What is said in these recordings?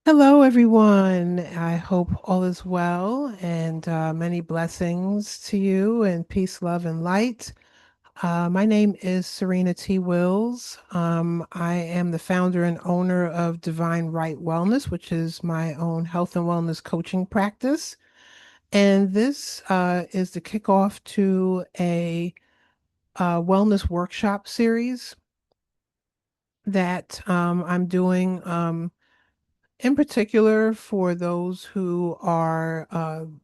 Hello, everyone. I hope all is well and many blessings to you and peace, love, and light. My name is Serena T. Wills. I am the founder and owner of Divine Right Wellness, which is my own health and wellness coaching practice. And this is the kickoff to a wellness workshop series that I'm doing. In particular, for those who are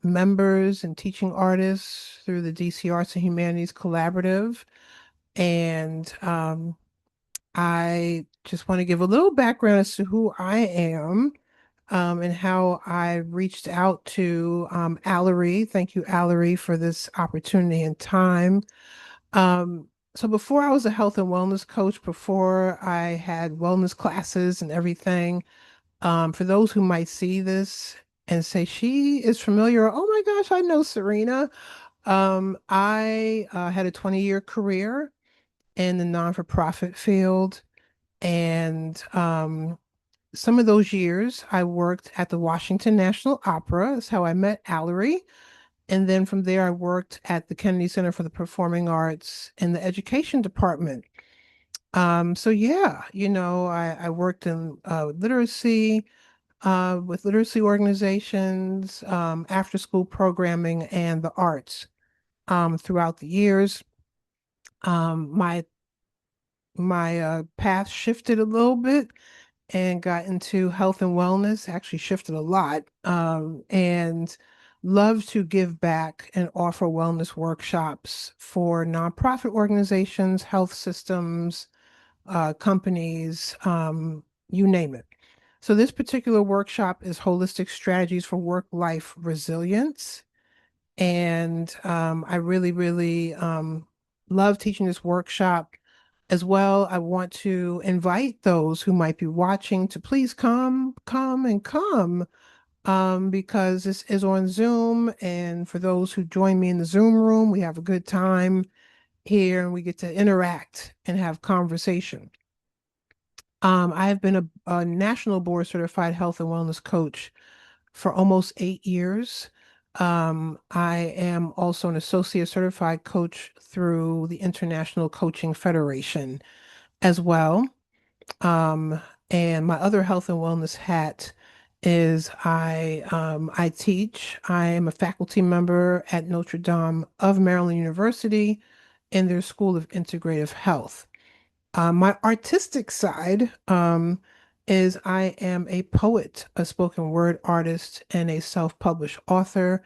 members and teaching artists through the DC Arts and Humanities Collaborative. And I just want to give a little background as to who I am and how I reached out to Allery. Thank you, Allery, for this opportunity and time. So before I was a health and wellness coach, before I had wellness classes and everything, for those who might see this and say she is familiar, oh my gosh, I know Serena. I had a 20-year career in the non-for-profit field, and some of those years I worked at the Washington National Opera. That's how I met Allery. And then from there, I worked at the Kennedy Center for the Performing Arts in the education department. So yeah, I worked in literacy with literacy organizations, after school programming, and the arts throughout the years. My path shifted a little bit and got into health and wellness, actually shifted a lot, and love to give back and offer wellness workshops for nonprofit organizations, health systems, companies, you name it. So this particular workshop is holistic strategies for work-life resilience. And I really, really love teaching this workshop as well. I want to invite those who might be watching to please come, because this is on Zoom. And for those who join me in the Zoom room, we have a good time here and we get to interact and have conversation. I have been a national board certified health and wellness coach for almost 8 years. I am also an associate certified coach through the International Coaching Federation as well. Um, and my other health and wellness hat is I teach. I am a faculty member at Notre Dame of Maryland University in their School of Integrative Health. My artistic side is I am a poet, a spoken word artist, and a self-published author.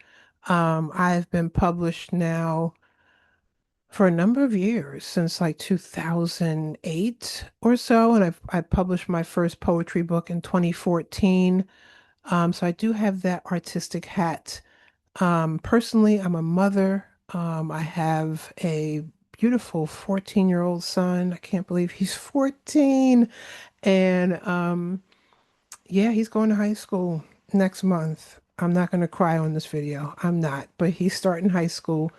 I've been published now for a number of years, since like 2008 or so, and I published my first poetry book in 2014. So I do have that artistic hat. Personally, I'm a mother. I have a beautiful 14-year-old son. I can't believe he's 14. And yeah, he's going to high school next month. I'm not going to cry on this video. I'm not, but he's starting high school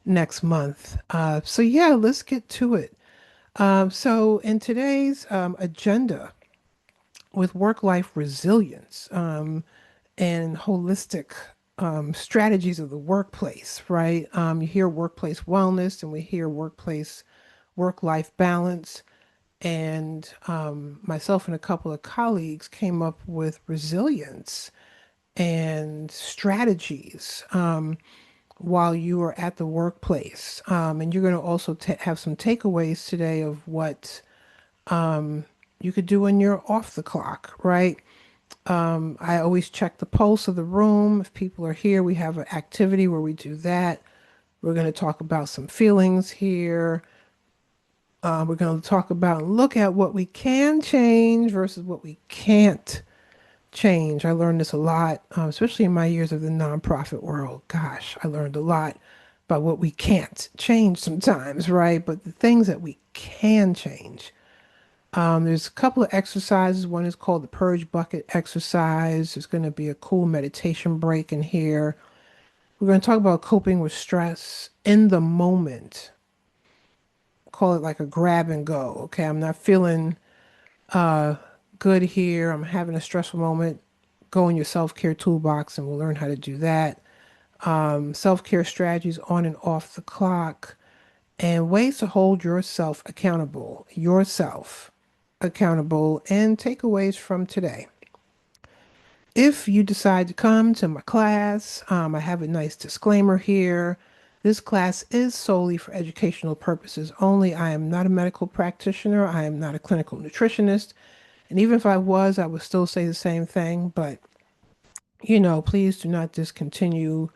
next month. So yeah, let's get to it. So in today's agenda with work-life resilience, and holistic strategies of the workplace, right? You hear workplace wellness and we hear workplace work-life balance. And myself and a couple of colleagues came up with resilience and strategies while you are at the workplace. And you're going to also have some takeaways today of what you could do when you're off the clock, right? I always check the pulse of the room. If people are here, we have an activity where we do that. We're going to talk about some feelings here. We're going to talk about and look at what we can change versus what we can't change. I learned this a lot, especially in my years of the nonprofit world. Gosh, I learned a lot about what we can't change sometimes, right? But the things that we can change. There's a couple of exercises. One is called the purge bucket exercise. There's going to be a cool meditation break in here. We're going to talk about coping with stress in the moment. Call it like a grab and go. Okay, I'm not feeling uh good here. I'm having a stressful moment. go in your self-care toolbox and we'll learn how to do that. Self-care strategies on and off the clock, and ways to hold yourself accountable, and takeaways from today. If you decide to come to my class, I have a nice disclaimer here. This class is solely for educational purposes only. I am not a medical practitioner. I am not a clinical nutritionist. And even if I was, I would still say the same thing. But, please do not discontinue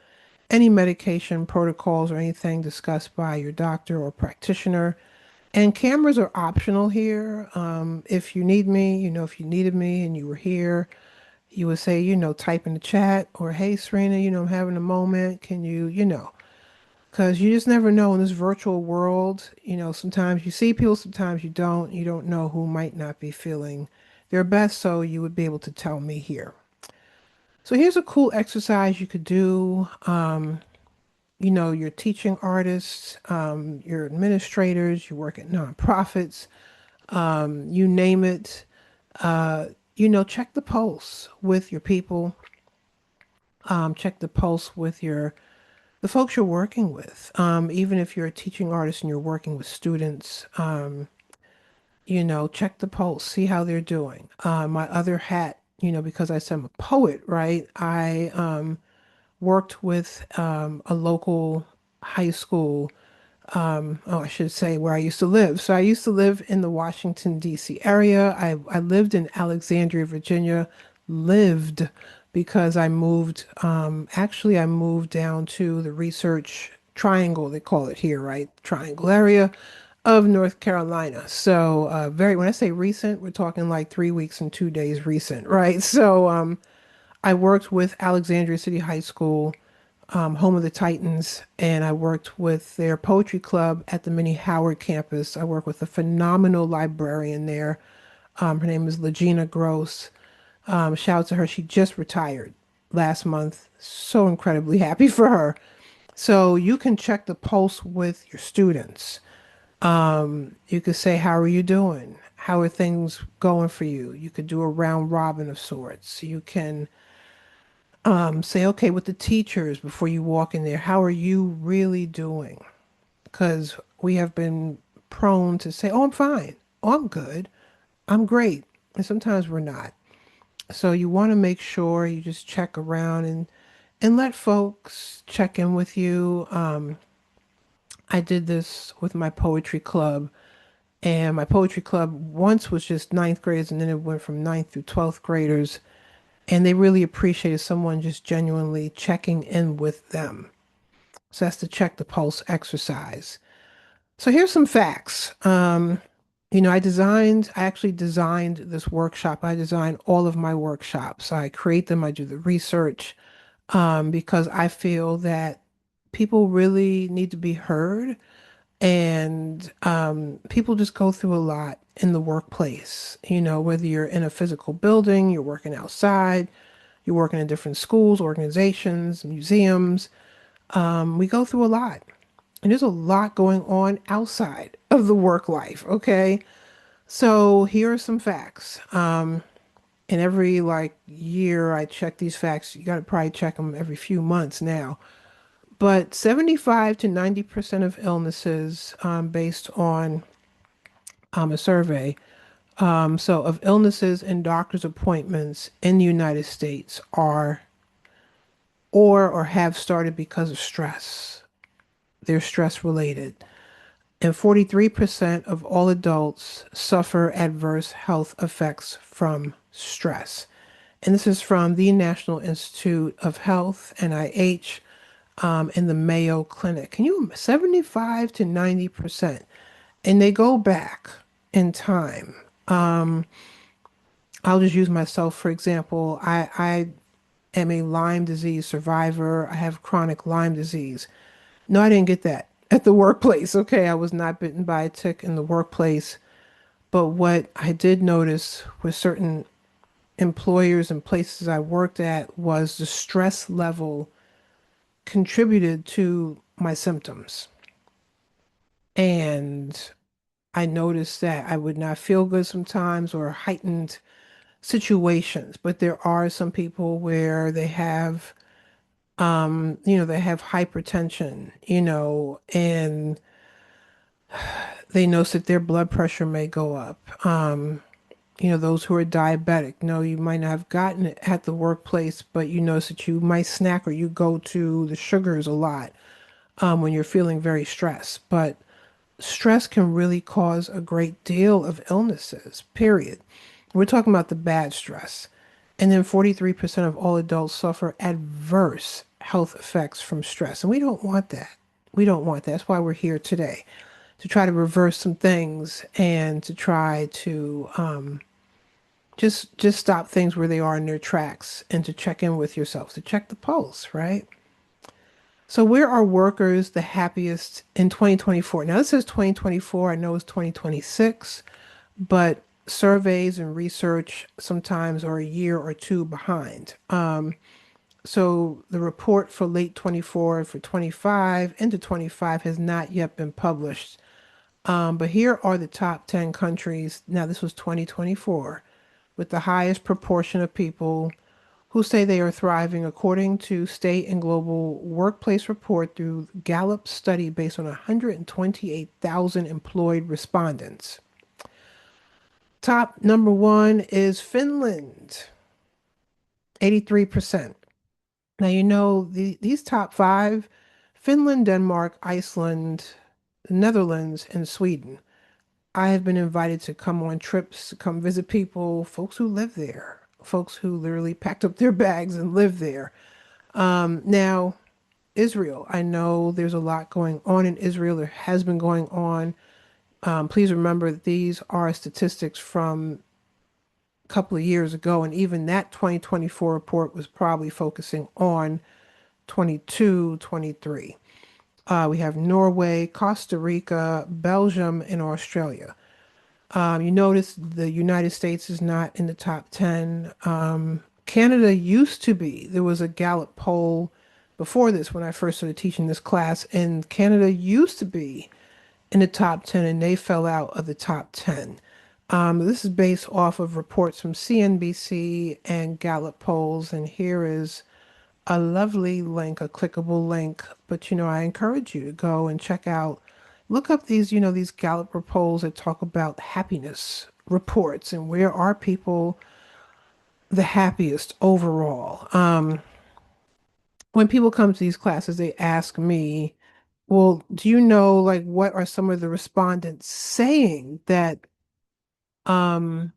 any medication protocols or anything discussed by your doctor or practitioner. And cameras are optional here. If you need me, if you needed me and you were here, you would say, type in the chat or, hey, Serena, I'm having a moment. Can because you just never know in this virtual world, sometimes you see people, sometimes you don't. You don't know who might not be feeling their best. So you would be able to tell me here. So here's a cool exercise you could do. Your teaching artists, your administrators, you work at nonprofits, you name it. Uh, check the pulse with your people. Check the pulse with the folks you're working with. Even if you're a teaching artist and you're working with students, check the pulse, see how they're doing. My other hat, because I said I'm a poet, right? I worked with a local high school. I should say where I used to live. So I used to live in the Washington, D.C. area. I lived in Alexandria, Virginia, lived because I moved down to the Research Triangle, they call it here, right? Triangle area of North Carolina. So when I say recent, we're talking like 3 weeks and 2 days recent, right? So I worked with Alexandria City High School, home of the Titans, and I worked with their poetry club at the Mini Howard campus. I worked with a phenomenal librarian there. Her name is Legina Gross. Shout out to her. She just retired last month. So incredibly happy for her. So you can check the pulse with your students. You could say, how are you doing? How are things going for you? You could do a round robin of sorts. You can say, okay, with the teachers before you walk in there, how are you really doing? Because we have been prone to say, oh, I'm fine. Oh, I'm good. I'm great. And sometimes we're not. So you want to make sure you just check around and let folks check in with you. I did this with my poetry club, and my poetry club once was just ninth graders, and then it went from ninth through 12th graders. And they really appreciated someone just genuinely checking in with them. So that's the check the pulse exercise. So here's some facts. I actually designed this workshop. I design all of my workshops. I create them, I do the research, because I feel that people really need to be heard. And people just go through a lot in the workplace, whether you're in a physical building, you're working outside, you're working in different schools, organizations, museums. We go through a lot. And there's a lot going on outside of the work life, okay? So here are some facts. And every like year I check these facts. You got to probably check them every few months now. But 75 to 90% of illnesses, based on a survey, so of illnesses and doctor's appointments in the United States are or have started because of stress. They're stress related. And 43% of all adults suffer adverse health effects from stress. And this is from the National Institute of Health, NIH, in the Mayo Clinic. 75 to 90%? And they go back in time. I'll just use myself for example. I am a Lyme disease survivor. I have chronic Lyme disease. No, I didn't get that at the workplace. Okay, I was not bitten by a tick in the workplace. But what I did notice with certain employers and places I worked at was the stress level contributed to my symptoms. And I noticed that I would not feel good sometimes or heightened situations, but there are some people where they have, they have hypertension, and they notice that their blood pressure may go up. Those who are diabetic, no, you might not have gotten it at the workplace, but you notice that you might snack or you go to the sugars a lot when you're feeling very stressed. But stress can really cause a great deal of illnesses, period. We're talking about the bad stress. And then 43% of all adults suffer adverse health effects from stress. And we don't want that. We don't want that. That's why we're here today, to try to reverse some things and to try to just stop things where they are in their tracks and to check in with yourself, to check the pulse, right? So where are workers the happiest in 2024? Now this says 2024. I know it's 2026, but surveys and research sometimes are a year or two behind. So the report for late 24 for 25 into 25 has not yet been published. But here are the top 10 countries. Now this was 2024 with the highest proportion of people who say they are thriving according to state and global workplace report through Gallup study based on 128,000 employed respondents. Top number one is Finland, 83%. Now, these top five, Finland, Denmark, Iceland, Netherlands, and Sweden. I have been invited to come on trips, to come visit people, folks who live there, folks who literally packed up their bags and live there. Now, Israel, I know there's a lot going on in Israel. There has been going on. Please remember that these are statistics from a couple of years ago, and even that 2024 report was probably focusing on 22, 23. We have Norway, Costa Rica, Belgium, and Australia. You notice the United States is not in the top 10. Canada used to be. There was a Gallup poll before this when I first started teaching this class, and Canada used to be in the top 10 and they fell out of the top 10. This is based off of reports from CNBC and Gallup polls, and here is a lovely link, a clickable link. But I encourage you to go and check out, look up these Gallup polls that talk about happiness reports and where are people the happiest overall. When people come to these classes, they ask me, well, do you know like what are some of the respondents saying that um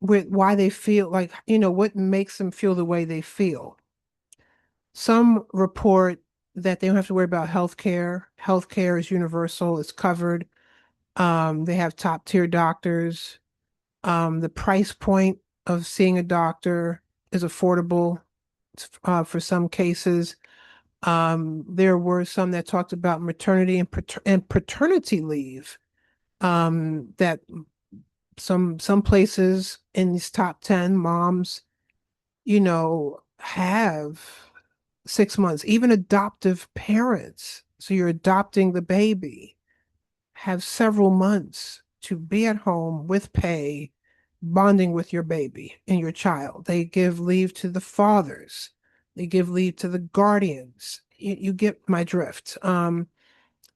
with why they feel like, what makes them feel the way they feel? Some report that they don't have to worry about health care. Health care is universal, it's covered. They have top tier doctors. The price point of seeing a doctor is affordable for some cases. There were some that talked about maternity and paternity leave. That some places in these top 10 moms, have 6 months, even adoptive parents. So you're adopting the baby, have several months to be at home with pay, bonding with your baby and your child. They give leave to the fathers, they give leave to the guardians. You get my drift. Some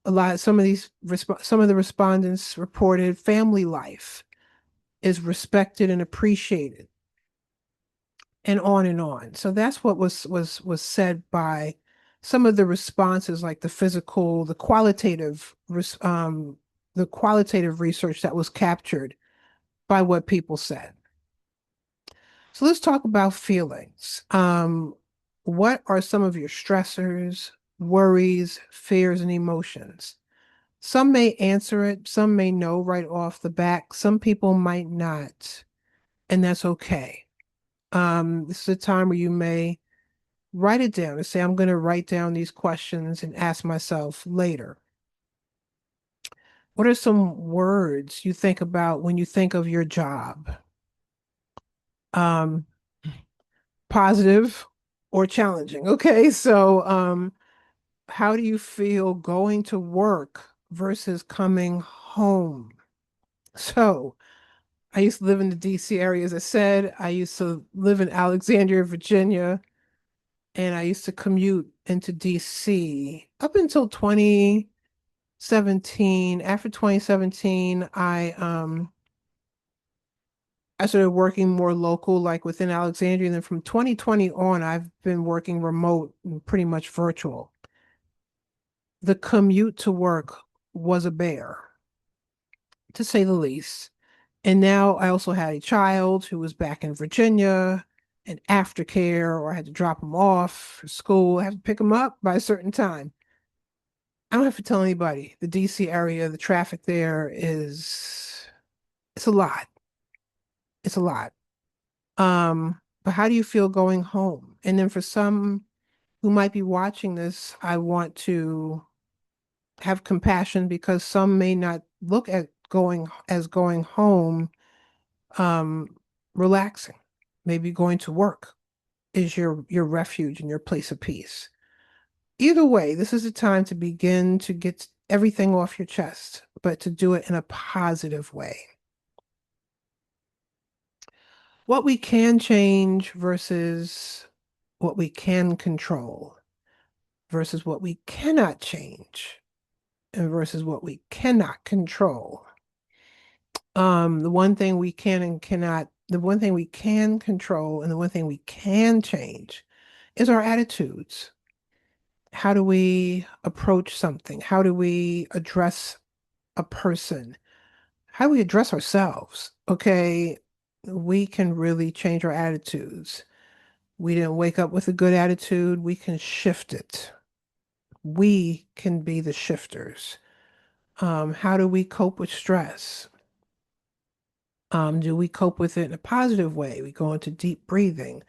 of the respondents reported family life is respected and appreciated, and on and on. So that's what was said by some of the responses, like the qualitative research that was captured by what people said. So let's talk about feelings. What are some of your stressors, worries, fears, and emotions? Some may answer it, some may know right off the bat, some people might not, and that's okay. This is a time where you may write it down and say, I'm going to write down these questions and ask myself later. What are some words you think about when you think of your job? Um, Positive or challenging. Okay, so how do you feel going to work versus coming home? So I used to live in the DC area, as I said. I used to live in Alexandria, Virginia, and I used to commute into DC up until 2017. After 2017, I started working more local, like within Alexandria. And then from 2020 on, I've been working remote and pretty much virtual. The commute to work was a bear, to say the least. And now I also had a child who was back in Virginia and aftercare, or I had to drop him off for school. I have to pick him up by a certain time. I don't have to tell anybody. The DC area, the traffic there it's a lot. It's a lot. But how do you feel going home? And then for some who might be watching this, I want to have compassion because some may not look at going home um relaxing. Maybe going to work is your refuge and your place of peace. Either way, this is a time to begin to get everything off your chest, but to do it in a positive way. What we can change versus what we can control versus what we cannot change and versus what we cannot control. The one thing we can and cannot, the one thing we can control and the one thing we can change is our attitudes. How do we approach something? How do we address a person? How do we address ourselves? Okay, we can really change our attitudes. We didn't wake up with a good attitude, we can shift it. We can be the shifters. How do we cope with stress? Do we cope with it in a positive way? We go into deep breathing,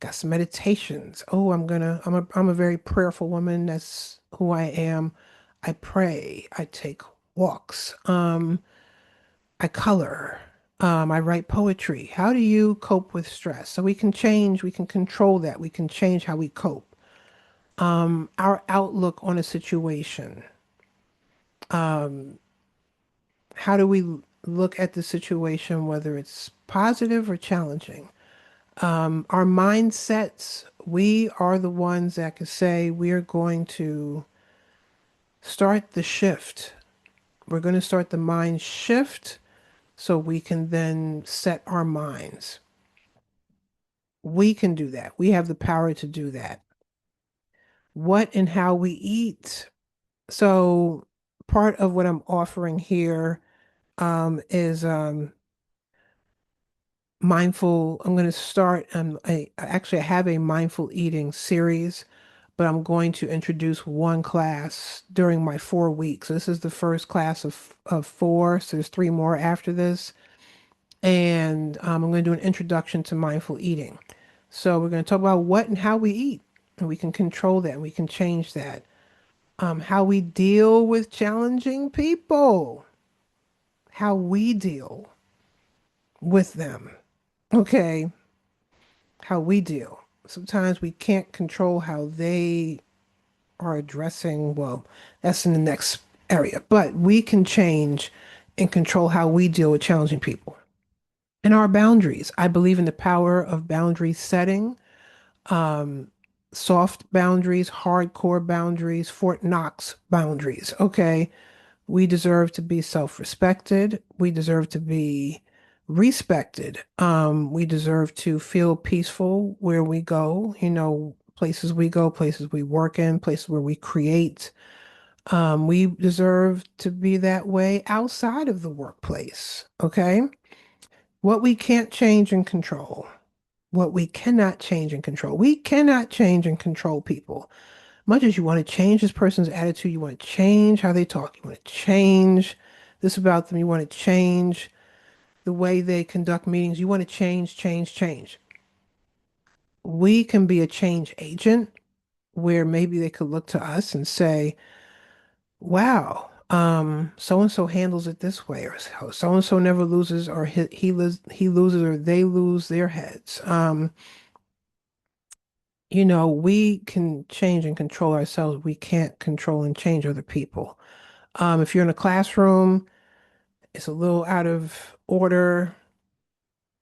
got some meditations. Oh, I'm a very prayerful woman. That's who I am. I pray. I take walks. I color. I write poetry. How do you cope with stress? So we can change, we can control that. We can change how we cope. Our outlook on a situation. Um, how do we look at the situation, whether it's positive or challenging? Our mindsets, we are the ones that can say we're going to start the shift. We're going to start the mind shift so we can then set our minds. We can do that. We have the power to do that. What and how we eat. So, part of what I'm offering here is mindful. I'm going to start. I have a mindful eating series, but I'm going to introduce one class during my 4 weeks. So this is the first class of four. So there's three more after this, and I'm going to do an introduction to mindful eating. So we're going to talk about what and how we eat, and we can control that. We can change that. How we deal with challenging people, how we deal with them. Okay, how we deal. Sometimes we can't control how they are addressing, well, that's in the next area, but we can change and control how we deal with challenging people. And our boundaries. I believe in the power of boundary setting, um, soft boundaries, hardcore boundaries, Fort Knox boundaries. Okay. We deserve to be self-respected. We deserve to be respected. We deserve to feel peaceful where we go, places we go, places we work in, places where we create. We deserve to be that way outside of the workplace. Okay. What we can't change and control, what we cannot change and control. We cannot change and control people. Much as you want to change this person's attitude, you want to change how they talk, you want to change this about them, you want to change the way they conduct meetings, you want to change, change, change. We can be a change agent where maybe they could look to us and say, wow, so and so handles it this way, or so and so never loses, or he loses, or they lose their heads. We can change and control ourselves. We can't control and change other people. If you're in a classroom, it's a little out of order.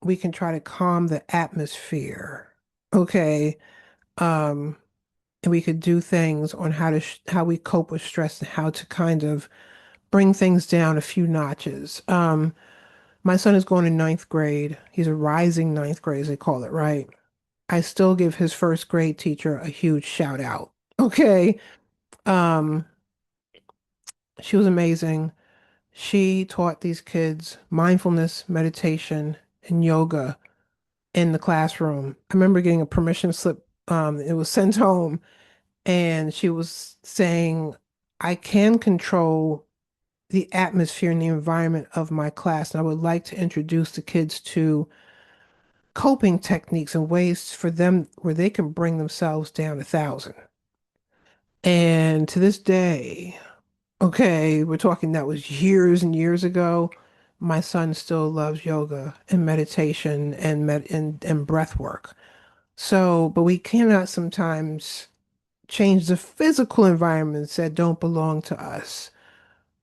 we can try to calm the atmosphere. Okay. Um, and we could do things on how we cope with stress and how to kind of bring things down a few notches. My son is going to ninth grade. He's a rising ninth grade, as they call it, right? I still give his first grade teacher a huge shout out. Okay. Um, she was amazing. She taught these kids mindfulness, meditation, and yoga in the classroom. I remember getting a permission slip. It was sent home, and she was saying, I can control the atmosphere and the environment of my class, and I would like to introduce the kids to coping techniques and ways for them where they can bring themselves down 1,000. And to this day, okay, we're talking that was years and years ago. My son still loves yoga and meditation and breath work. So, but we cannot sometimes change the physical environments that don't belong to us.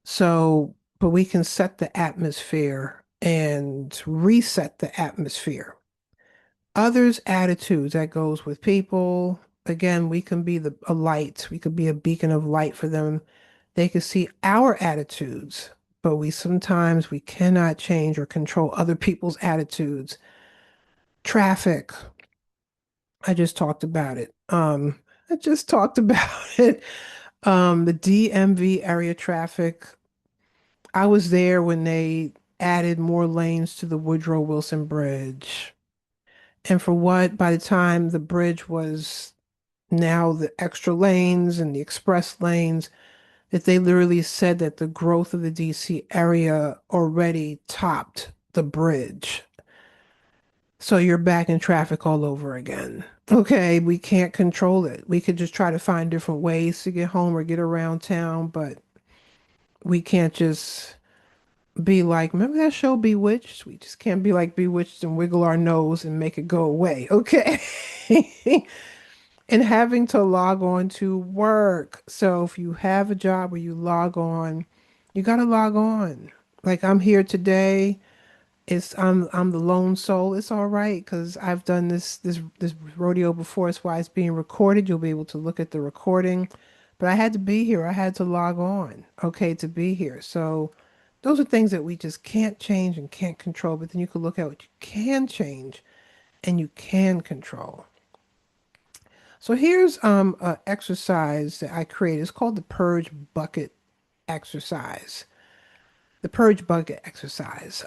So, but we can set the atmosphere and reset the atmosphere. Others' attitudes that goes with people. Again, we can be a light. We could be a beacon of light for them. They can see our attitudes, but we cannot change or control other people's attitudes. Traffic. I just talked about it. I just talked about it. The DMV area traffic. I was there when they added more lanes to the Woodrow Wilson Bridge. And for what, by the time the bridge was now the extra lanes and the express lanes, that they literally said that the growth of the DC area already topped the bridge. So you're back in traffic all over again. Okay, we can't control it. We could just try to find different ways to get home or get around town, but we can't just be like, remember that show Bewitched? We just can't be like Bewitched and wiggle our nose and make it go away. Okay. And having to log on to work. So if you have a job where you log on, you got to log on. Like I'm here today. I'm the lone soul. It's all right because I've done this rodeo before. It's why it's being recorded. You'll be able to look at the recording. But I had to be here. I had to log on, okay, to be here. So those are things that we just can't change and can't control. But then you can look at what you can change and you can control. So here's an exercise that I created. It's called the purge bucket exercise. The purge bucket exercise.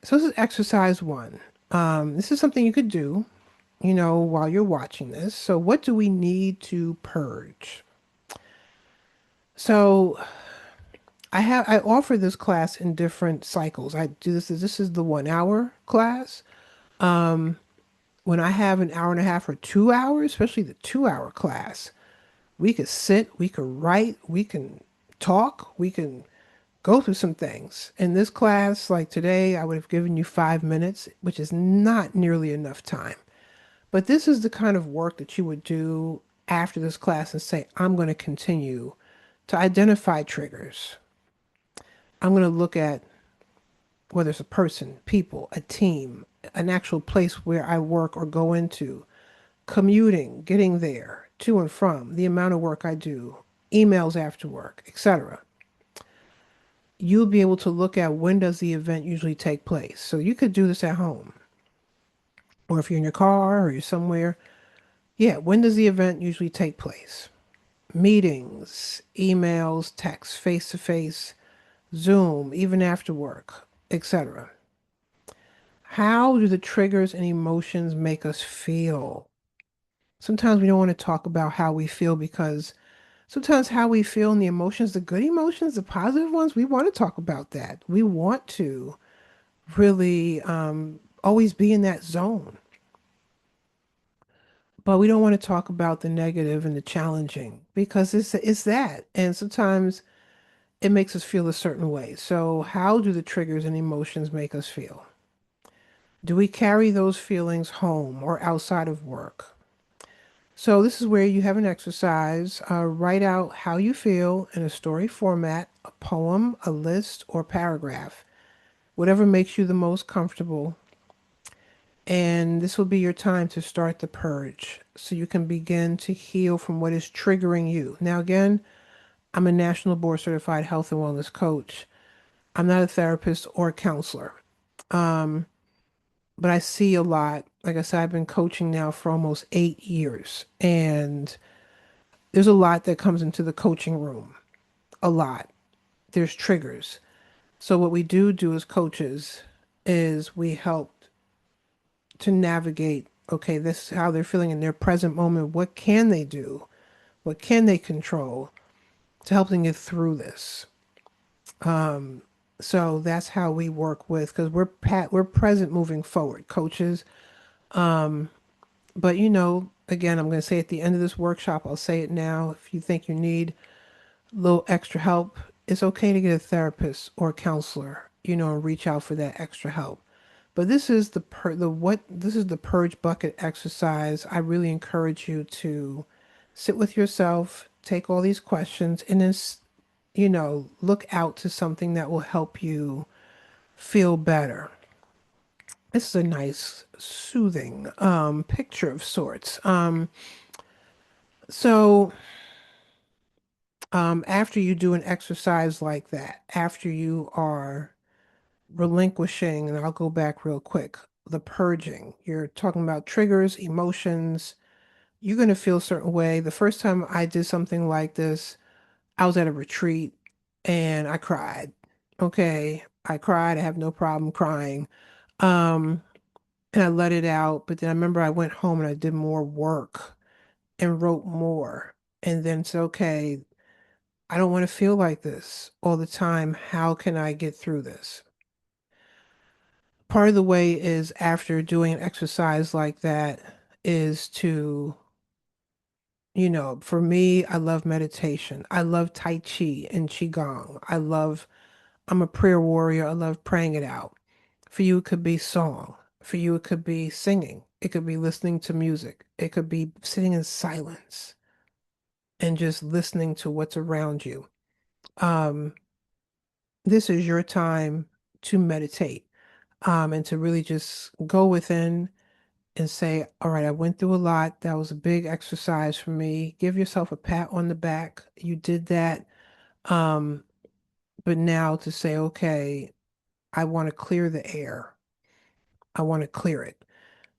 So this is exercise one. This is something you could do, while you're watching this. So what do we need to purge? So I offer this class in different cycles. I do this is the 1 hour class. When I have an hour and a half or 2 hours, especially the 2 hour class, we could sit, we could write, we can talk, we can go through some things. In this class, like today, I would have given you 5 minutes, which is not nearly enough time. But this is the kind of work that you would do after this class and say, I'm going to continue to identify triggers. I'm going to look at whether it's a person, people, a team, an actual place where I work or go into, commuting, getting there, to and from, the amount of work I do, emails after work, etc. You'll be able to look at when does the event usually take place. So you could do this at home, or if you're in your car or you're somewhere. Yeah, when does the event usually take place? Meetings, emails, text, face to face, Zoom, even after work, etc. How do the triggers and emotions make us feel? Sometimes we don't want to talk about how we feel because sometimes how we feel and the emotions, the good emotions, the positive ones, we want to talk about that. We want to really always be in that zone. But we don't want to talk about the negative and the challenging because it's that. And sometimes it makes us feel a certain way. So how do the triggers and emotions make us feel? Do we carry those feelings home or outside of work? So this is where you have an exercise. Write out how you feel in a story format, a poem, a list, or paragraph, whatever makes you the most comfortable. And this will be your time to start the purge so you can begin to heal from what is triggering you. Now, again, I'm a national board certified health and wellness coach. I'm not a therapist or a counselor. Um, but I see a lot. Like I said, I've been coaching now for almost 8 years, and there's a lot that comes into the coaching room. A lot. There's triggers. So what we do as coaches is we help to navigate, okay, this is how they're feeling in their present moment. What can they do? What can they control to help them get through this? So that's how we work with, because we're present moving forward, coaches. But again, I'm going to say at the end of this workshop, I'll say it now. If you think you need a little extra help, it's okay to get a therapist or a counselor, and reach out for that extra help. But this is this is the purge bucket exercise. I really encourage you to sit with yourself, take all these questions, and then, look out to something that will help you feel better. This is a nice, soothing picture of sorts. So after you do an exercise like that, after you are relinquishing, and I'll go back real quick, the purging, you're talking about triggers, emotions, you're going to feel a certain way. The first time I did something like this, I was at a retreat and I cried. Okay, I cried. I have no problem crying. Um, and I let it out. But then I remember I went home and I did more work and wrote more. And then it's okay. I don't want to feel like this all the time. How can I get through this? Part of the way is after doing an exercise like that is to, for me, I love meditation. I love Tai Chi and Qigong. I'm a prayer warrior. I love praying it out. For you, it could be song. For you, it could be singing. It could be listening to music. It could be sitting in silence and just listening to what's around you. Um, this is your time to meditate, and to really just go within and say, all right, I went through a lot. That was a big exercise for me. Give yourself a pat on the back. You did that. Um, but now to say, okay, I want to clear the air. I want to clear it.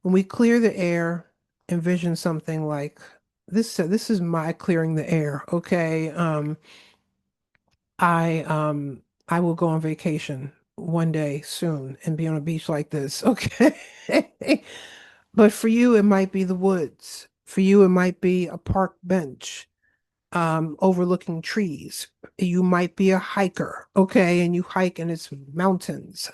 When we clear the air, envision something like this. This is my clearing the air. Okay. I will go on vacation one day soon and be on a beach like this. Okay. But for you, it might be the woods. For you, it might be a park bench, overlooking trees. You might be a hiker, okay, and you hike and it's mountains.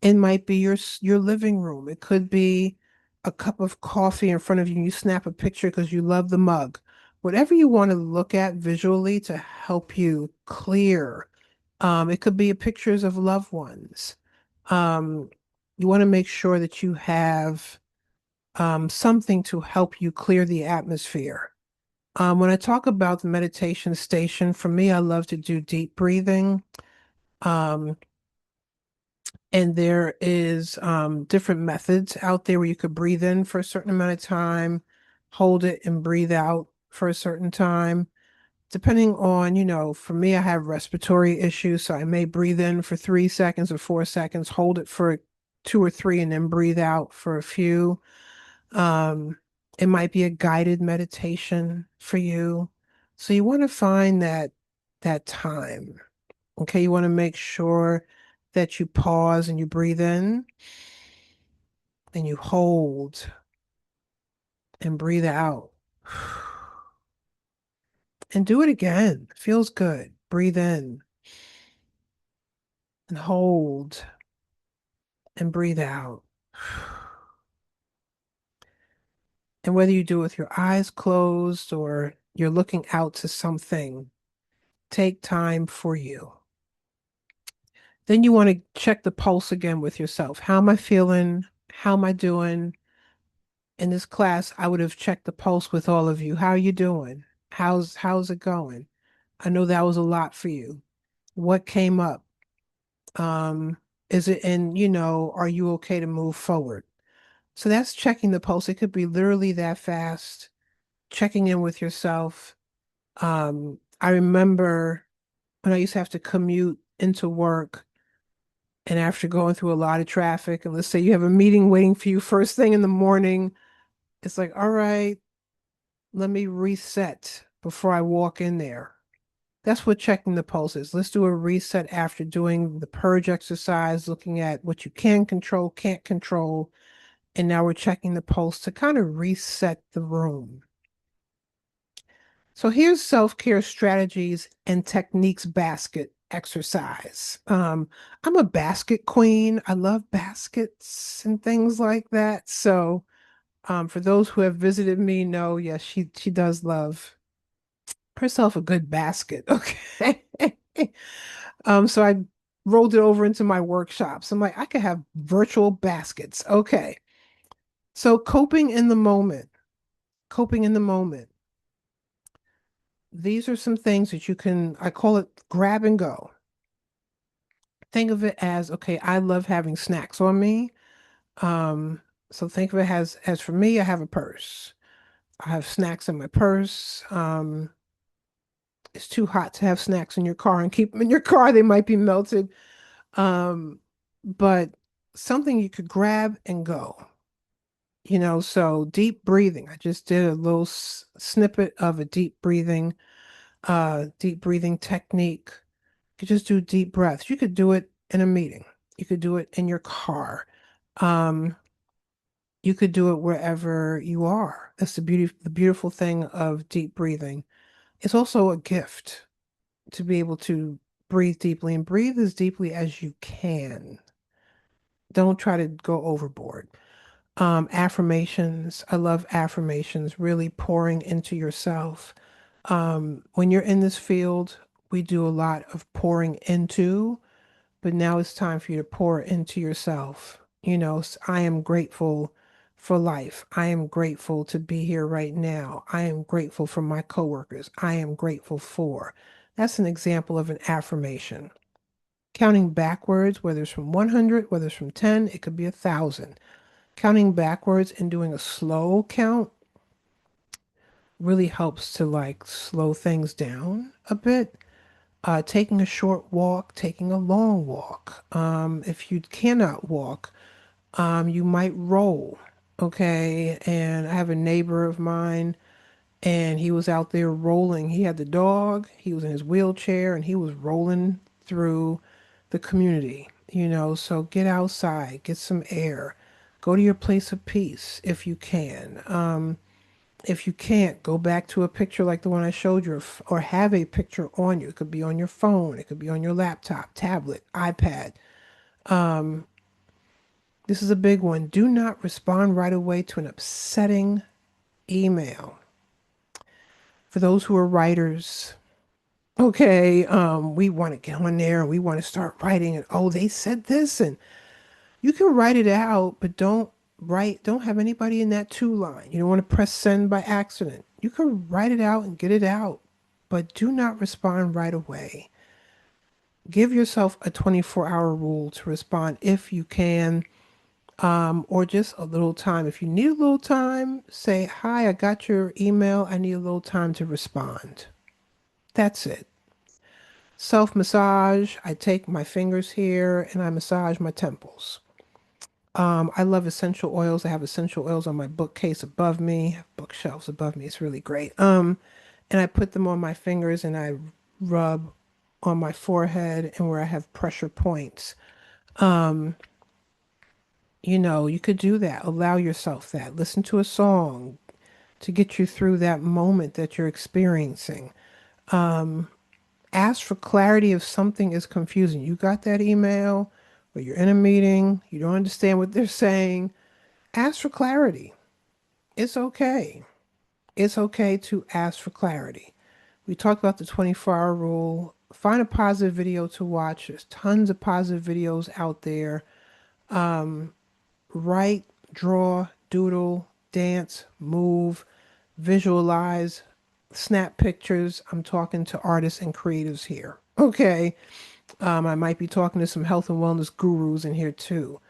It might be your living room. It could be a cup of coffee in front of you and you snap a picture because you love the mug. Whatever you want to look at visually to help you clear. It could be pictures of loved ones. Um, you want to make sure that you have something to help you clear the atmosphere. When I talk about the meditation station, for me, I love to do deep breathing. Um, and there is different methods out there where you could breathe in for a certain amount of time, hold it and breathe out for a certain time. Depending on, for me, I have respiratory issues, so I may breathe in for 3 seconds or 4 seconds, hold it for two or three, and then breathe out for a few. Um, it might be a guided meditation for you. So you want to find that time. Okay, you want to make sure that you pause and you breathe in and you hold and breathe out. And do it again. Feels good. Breathe in and hold and breathe out. And whether you do it with your eyes closed or you're looking out to something, take time for you. Then you want to check the pulse again with yourself. How am I feeling? How am I doing? In this class, I would have checked the pulse with all of you. How are you doing? How's it going? I know that was a lot for you. What came up? Um, is it and are you okay to move forward? So that's checking the pulse. It could be literally that fast, checking in with yourself. I remember when I used to have to commute into work and after going through a lot of traffic, and let's say you have a meeting waiting for you first thing in the morning, it's like, all right, let me reset before I walk in there. That's what checking the pulse is. Let's do a reset after doing the purge exercise, looking at what you can control, can't control. And now we're checking the pulse to kind of reset the room. So here's self-care strategies and techniques basket exercise. I'm a basket queen. I love baskets and things like that. So for those who have visited me know, yes, she does love herself a good basket. Okay. So I rolled it over into my workshops. I'm like, I could have virtual baskets. Okay. So coping in the moment, coping in the moment. These are some things that you can, I call it grab and go. Think of it as, okay, I love having snacks on me. Um, so think of it as for me, I have a purse. I have snacks in my purse. It's too hot to have snacks in your car and keep them in your car. They might be melted. Um, but something you could grab and go. So deep breathing. I just did a little snippet of a deep breathing technique. You could just do deep breaths. You could do it in a meeting. You could do it in your car. Um, you could do it wherever you are. That's the beautiful thing of deep breathing. It's also a gift to be able to breathe deeply and breathe as deeply as you can. Don't try to go overboard. Affirmations. I love affirmations, really pouring into yourself. When you're in this field, we do a lot of pouring into, but now it's time for you to pour into yourself. I am grateful for life. I am grateful to be here right now. I am grateful for my coworkers. I am grateful for. That's an example of an affirmation. Counting backwards, whether it's from 100, whether it's from 10, it could be 1,000. Counting backwards and doing a slow count really helps to like slow things down a bit. Taking a short walk, taking a long walk. If you cannot walk, you might roll. Okay. And I have a neighbor of mine, and he was out there rolling. He had the dog, he was in his wheelchair, and he was rolling through the community. So get outside, get some air, go to your place of peace if you can. If you can't, go back to a picture like the one I showed you, or have a picture on you. It could be on your phone, it could be on your laptop, tablet, iPad. This is a big one. Do not respond right away to an upsetting email. For those who are writers, okay, we want to get on there and we want to start writing, and oh, they said this, and you can write it out, but don't have anybody in that two line. You don't want to press send by accident. You can write it out and get it out, but do not respond right away. Give yourself a 24-hour rule to respond if you can, or just a little time. If you need a little time, say, hi, I got your email. I need a little time to respond. That's it. Self massage. I take my fingers here and I massage my temples. I love essential oils. I have essential oils on my bookcase above me, bookshelves above me. It's really great. And I put them on my fingers and I rub on my forehead and where I have pressure points. You could do that. Allow yourself that. Listen to a song to get you through that moment that you're experiencing. Ask for clarity if something is confusing. You got that email or you're in a meeting, you don't understand what they're saying. Ask for clarity. It's okay. It's okay to ask for clarity. We talked about the 24-hour rule. Find a positive video to watch. There's tons of positive videos out there. Write, draw, doodle, dance, move, visualize, snap pictures. I'm talking to artists and creatives here. Okay. I might be talking to some health and wellness gurus in here too.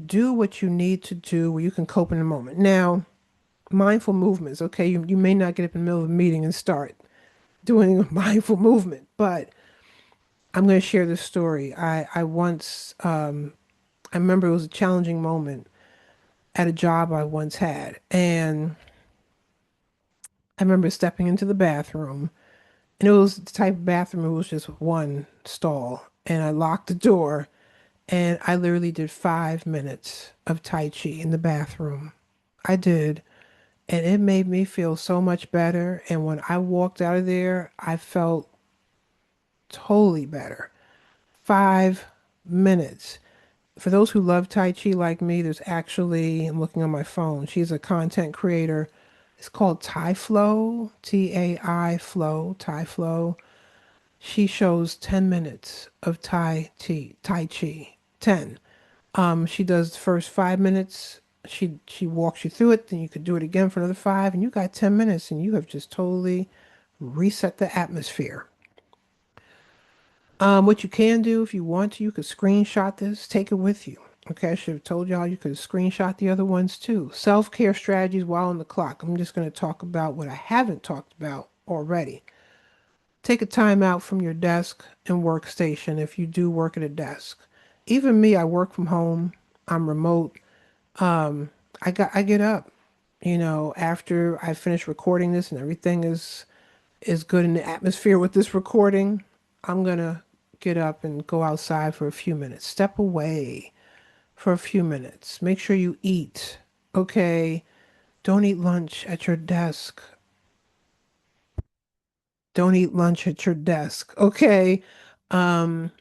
Do what you need to do where you can cope in the moment. Now, mindful movements, okay, you may not get up in the middle of a meeting and start doing a mindful movement, but I'm going to share this story. I once, I remember it was a challenging moment at a job I once had. And I remember stepping into the bathroom, and it was the type of bathroom, it was just one stall. And I locked the door, and I literally did 5 minutes of Tai Chi in the bathroom. I did. And it made me feel so much better. And when I walked out of there, I felt totally better. 5 minutes. For those who love Tai Chi like me, there's actually, I'm looking on my phone, she's a content creator. It's called Tai Flow, T-A-I Flow, Tai Flow. She shows 10 minutes of Tai Chi. 10. She does the first 5 minutes. She walks you through it, then you could do it again for another five, and you got 10 minutes, and you have just totally reset the atmosphere. What you can do if you want to, you could screenshot this, take it with you. Okay, I should have told y'all you could screenshot the other ones too. Self-care strategies while on the clock. I'm just going to talk about what I haven't talked about already. Take a time out from your desk and workstation if you do work at a desk. Even me, I work from home. I'm remote. Um, I get up, after I finish recording this and everything is good in the atmosphere with this recording, I'm gonna get up and go outside for a few minutes. Step away for a few minutes. Make sure you eat. Okay? Don't eat lunch at your desk. Don't eat lunch at your desk. Okay? Um,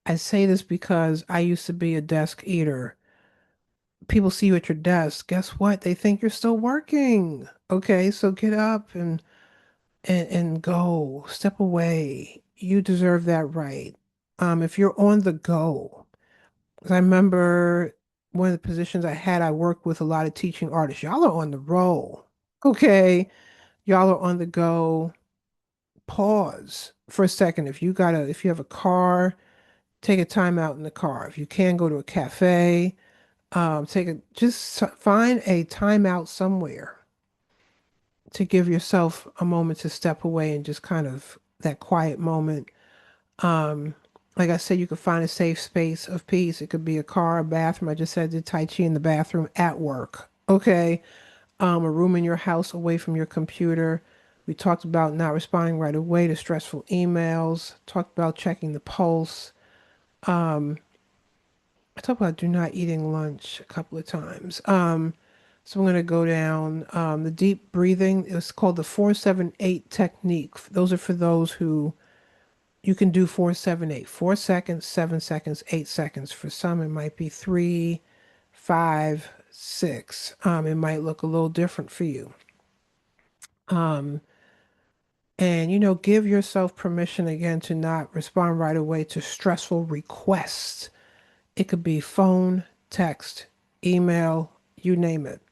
I say this because I used to be a desk eater. People see you at your desk. Guess what? They think you're still working. Okay, so get up and go. Step away. You deserve that right. If you're on the go, 'cause I remember one of the positions I had, I worked with a lot of teaching artists. Y'all are on the roll. Okay. Y'all are on the go. Pause for a second. If you have a car, take a time out in the car. If you can go to a cafe, find a time out somewhere to give yourself a moment to step away and just kind of that quiet moment. Um, like I said, you could find a safe space of peace. It could be a car, a bathroom. I just said I did Tai Chi in the bathroom at work. Okay. A room in your house away from your computer. We talked about not responding right away to stressful emails. Talked about checking the pulse. Um, I talked about do not eating lunch a couple of times. So I'm going to go down the deep breathing. It's called the 478 technique. Those are for those who you can do 478, 4 seconds, 7 seconds, 8 seconds. For some, it might be three, five, six. It might look a little different for you. Um, and give yourself permission again to not respond right away to stressful requests. It could be phone, text, email, you name it.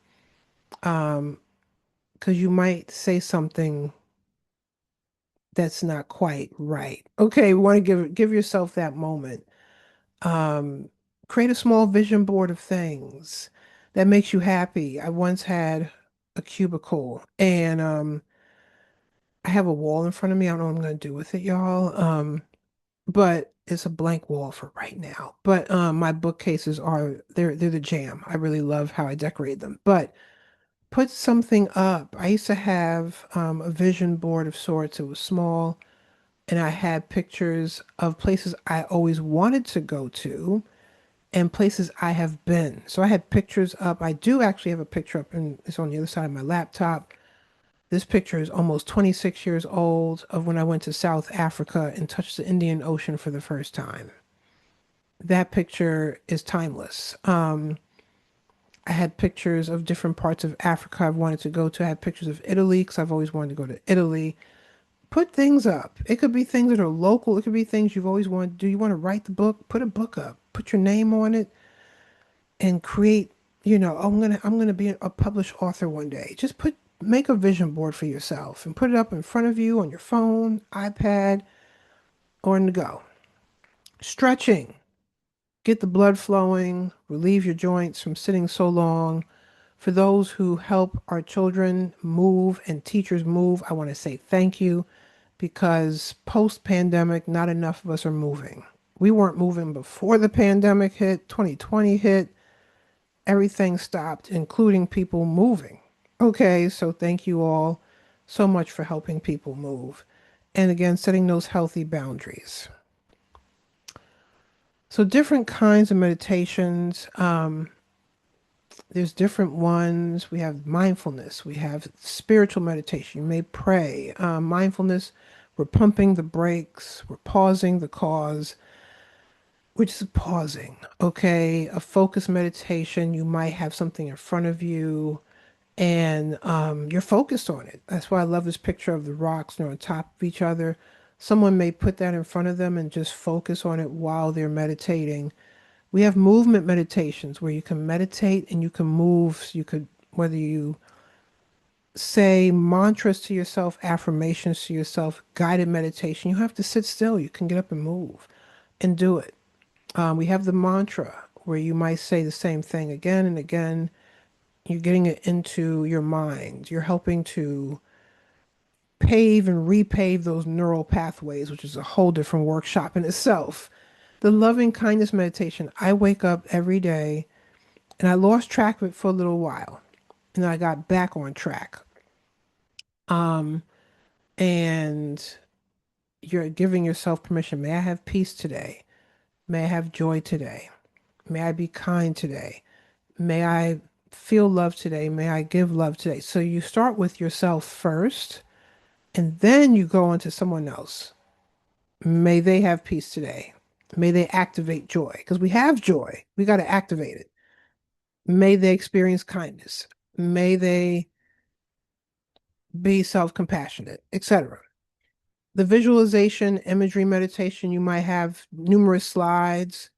Because you might say something that's not quite right. Okay, we want to give yourself that moment. Um, Create a small vision board of things that makes you happy. I once had a cubicle and I have a wall in front of me. I don't know what I'm gonna do with it, y'all. But it's a blank wall for right now. But my bookcases they're the jam. I really love how I decorate them. But put something up. I used to have a vision board of sorts. It was small, and I had pictures of places I always wanted to go to and places I have been. So I had pictures up. I do actually have a picture up, and it's on the other side of my laptop. This picture is almost 26 years old of when I went to South Africa and touched the Indian Ocean for the first time. That picture is timeless. I had pictures of different parts of Africa I've wanted to go to. I had pictures of Italy because I've always wanted to go to Italy. Put things up. It could be things that are local. It could be things you've always wanted to do. You want to write the book? Put a book up. Put your name on it and create, I'm gonna be a published author one day. Make a vision board for yourself and put it up in front of you on your phone, iPad, or on the go. Stretching. get the blood flowing, relieve your joints from sitting so long. For those who help our children move and teachers move, I want to say thank you because post-pandemic, not enough of us are moving. We weren't moving before the pandemic hit, 2020 hit, everything stopped, including people moving. Okay, so thank you all so much for helping people move. And again, setting those healthy boundaries. So different kinds of meditations. There's different ones. We have mindfulness. We have spiritual meditation. You may pray. Mindfulness, we're pumping the brakes. We're pausing the cause, which is pausing. Okay. A focused meditation, you might have something in front of you and you're focused on it. That's why I love this picture of the rocks, on top of each other. Someone may put that in front of them and just focus on it while they're meditating. We have movement meditations where you can meditate and you can move. So you could, whether you say mantras to yourself, affirmations to yourself, guided meditation, you have to sit still. You can get up and move and do it. We have the mantra where you might say the same thing again and again. You're getting it into your mind. You're helping to pave and repave those neural pathways, which is a whole different workshop in itself. The loving kindness meditation. I wake up every day and I lost track of it for a little while. And I got back on track. Um, and you're giving yourself permission. May I have peace today? May I have joy today? May I be kind today? May I feel love today? May I give love today? So you start with yourself first, and then you go on to someone else. May they have peace today. May they activate joy, because we have joy. We got to activate it. May they experience kindness. May they be self-compassionate, etc. The visualization, imagery meditation, you might have numerous slides,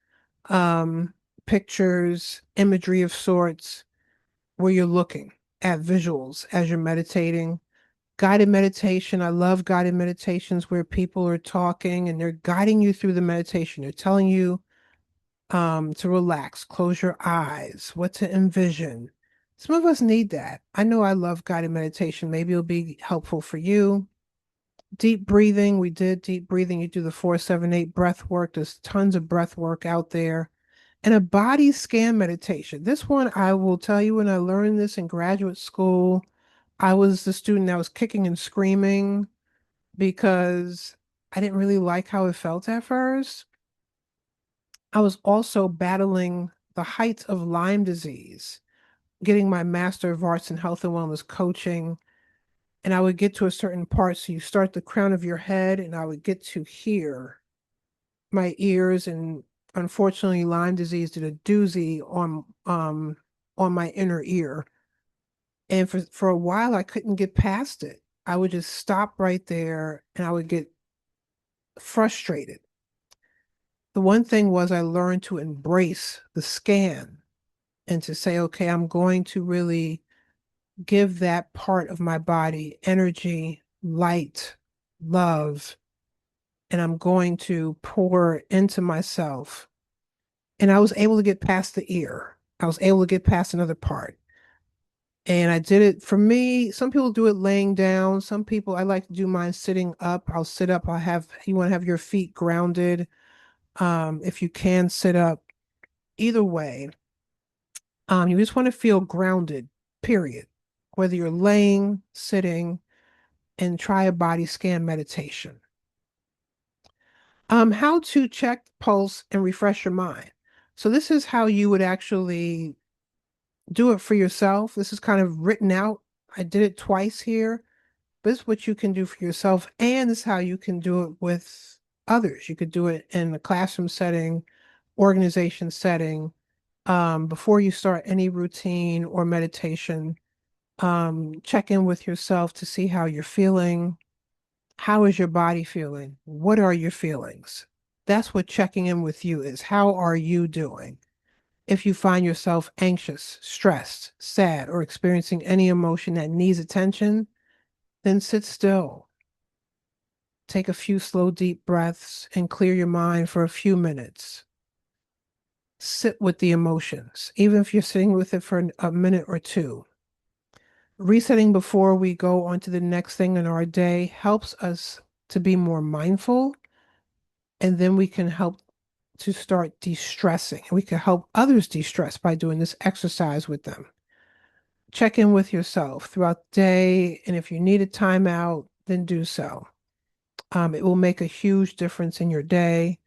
um, pictures, imagery of sorts, where you're looking at visuals as you're meditating. Guided meditation, I love guided meditations where people are talking and they're guiding you through the meditation. They're telling you to relax, close your eyes, what to envision. Some of us need that. I know I love guided meditation. Maybe it'll be helpful for you. Deep breathing, we did deep breathing. You do the 478 breath work. There's tons of breath work out there. And a body scan meditation. This one, I will tell you, when I learned this in graduate school, I was the student that was kicking and screaming because I didn't really like how it felt at first. I was also battling the height of Lyme disease, getting my Master of Arts in Health and Wellness coaching. And I would get to a certain part. So you start the crown of your head, and I would get to hear my ears. And unfortunately, Lyme disease did a doozy on my inner ear. And for a while, I couldn't get past it. I would just stop right there and I would get frustrated. The one thing was I learned to embrace the scan and to say, okay, I'm going to really give that part of my body energy, light, love, and I'm going to pour into myself. And I was able to get past the ear. I was able to get past another part. And I did it for me. Some people do it laying down. Some people, I like to do mine sitting up. I'll sit up. You want to have your feet grounded. If you can sit up, either way, you just want to feel grounded, period. Whether you're laying, sitting, and try a body scan meditation. How to check pulse and refresh your mind. So this is how you would actually do it for yourself. This is kind of written out. I did it twice here. This is what you can do for yourself, and this is how you can do it with others. You could do it in a classroom setting, organization setting, before you start any routine or meditation. Check in with yourself to see how you're feeling. How is your body feeling? What are your feelings? That's what checking in with you is. How are you doing? If you find yourself anxious, stressed, sad, or experiencing any emotion that needs attention, then sit still. Take a few slow, deep breaths and clear your mind for a few minutes. Sit with the emotions, even if you're sitting with it for a minute or two. Resetting before we go on to the next thing in our day helps us to be more mindful, and then we can help to start de-stressing. We can help others de-stress by doing this exercise with them. Check in with yourself throughout the day, and if you need a timeout, then do so. It will make a huge difference in your day.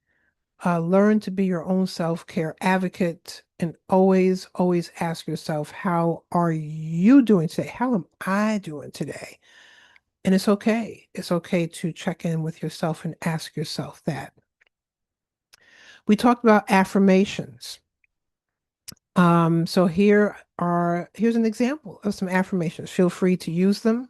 Learn to be your own self-care advocate and always, always ask yourself, how are you doing today? How am I doing today? And it's okay. It's okay to check in with yourself and ask yourself that. We talked about affirmations. So here's an example of some affirmations. Feel free to use them.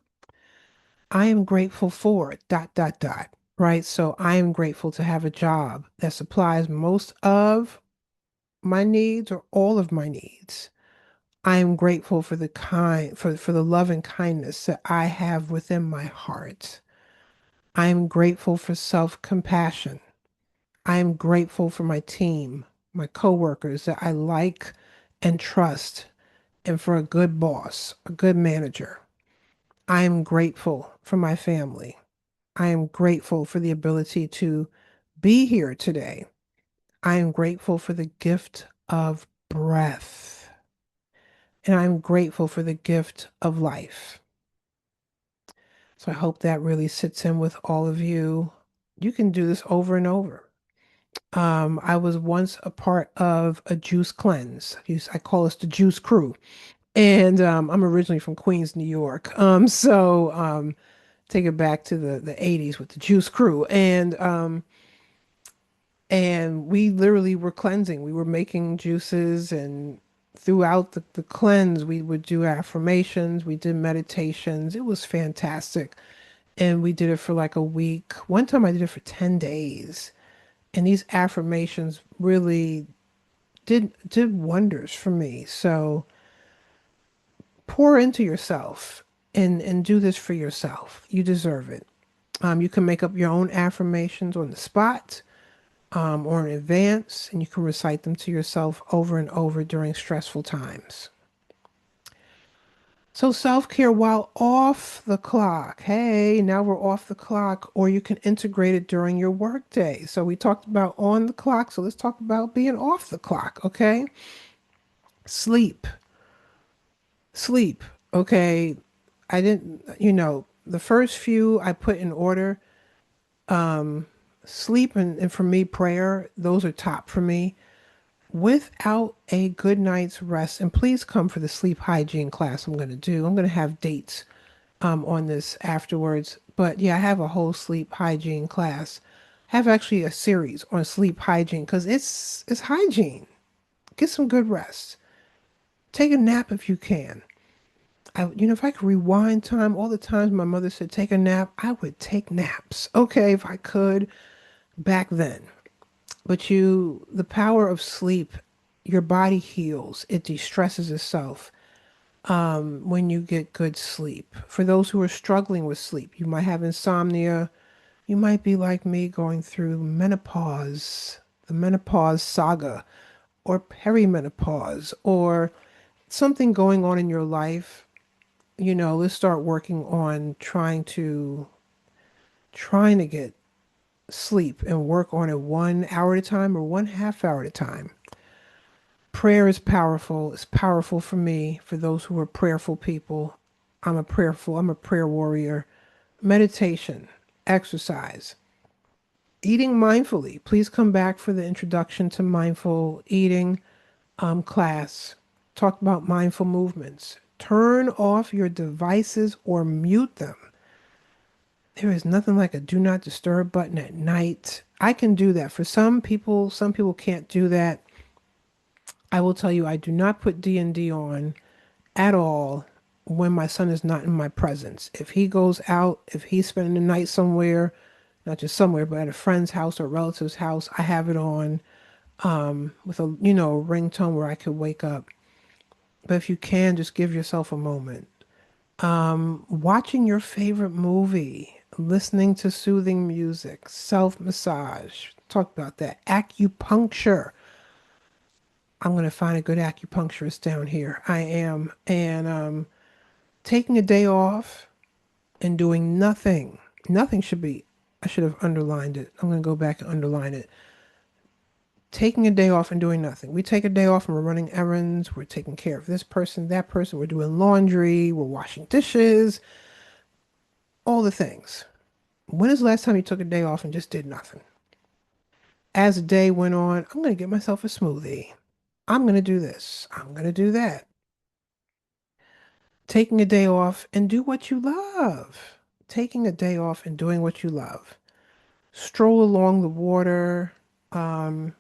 I am grateful for dot dot dot, right? So I am grateful to have a job that supplies most of my needs or all of my needs. I am grateful for for the love and kindness that I have within my heart. I am grateful for self-compassion. I am grateful for my team, my coworkers that I like and trust, and for a good boss, a good manager. I am grateful for my family. I am grateful for the ability to be here today. I am grateful for the gift of breath. And I'm grateful for the gift of life. So I hope that really sits in with all of you. You can do this over and over. I was once a part of a juice cleanse. I call us the juice crew. And I'm originally from Queens, New York. Take it back to the 80s with the juice crew. And we literally were cleansing. We were making juices, and throughout the cleanse, we would do affirmations, we did meditations. It was fantastic. And we did it for like a week. One time I did it for 10 days. And these affirmations really did wonders for me. So pour into yourself and do this for yourself. You deserve it. You can make up your own affirmations on the spot, or in advance, and you can recite them to yourself over and over during stressful times. So self-care while off the clock. Hey, now we're off the clock, or you can integrate it during your workday. So we talked about on the clock, so let's talk about being off the clock, okay? Sleep. Sleep. Okay. I didn't, the first few I put in order. Um, Sleep and for me, prayer, those are top for me. Without a good night's rest, and please come for the sleep hygiene class I'm going to do. I'm going to have dates on this afterwards. But yeah, I have a whole sleep hygiene class. I have actually a series on sleep hygiene because it's hygiene. Get some good rest. Take a nap if you can. If I could rewind time, all the times my mother said take a nap, I would take naps. Okay, if I could back then. But the power of sleep, your body heals. It de-stresses itself when you get good sleep. For those who are struggling with sleep, you might have insomnia. You might be like me going through menopause, the menopause saga, or perimenopause, or something going on in your life. Let's start working on trying to get sleep and work on it 1 hour at a time or 1/2 hour at a time. Prayer is powerful. It's powerful for me, for those who are prayerful people. I'm a prayer warrior. Meditation, exercise, eating mindfully. Please come back for the introduction to mindful eating class. Talk about mindful movements. Turn off your devices or mute them. There is nothing like a do not disturb button at night. I can do that. For some people can't do that. I will tell you, I do not put D&D on at all when my son is not in my presence. If he goes out, if he's spending the night somewhere, not just somewhere, but at a friend's house or relative's house, I have it on with a ringtone where I could wake up. But if you can, just give yourself a moment. Watching your favorite movie, listening to soothing music, self-massage. Talk about that. Acupuncture. I'm going to find a good acupuncturist down here. I am. And taking a day off and doing nothing. Nothing should be, I should have underlined it. I'm going to go back and underline it. Taking a day off and doing nothing. We take a day off and we're running errands, we're taking care of this person, that person, we're doing laundry, we're washing dishes, all the things. When is the last time you took a day off and just did nothing? As the day went on, I'm going to get myself a smoothie. I'm going to do this. I'm going to do that. Taking a day off and do what you love. Taking a day off and doing what you love. Stroll along the water, um,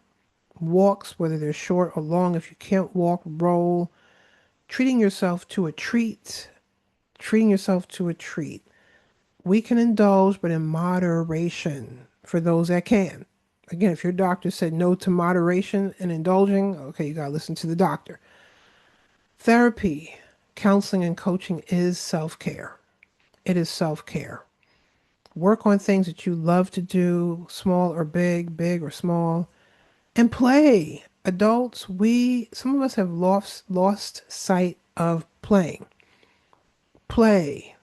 walks, whether they're short or long. If you can't walk, roll. Treating yourself to a treat. Treating yourself to a treat. We can indulge, but in moderation for those that can. Again, if your doctor said no to moderation and indulging, okay, you got to listen to the doctor. Therapy, counseling, and coaching is self care. It is self care. Work on things that you love to do, small or big, big or small, and play. Adults, some of us have lost sight of playing. Play,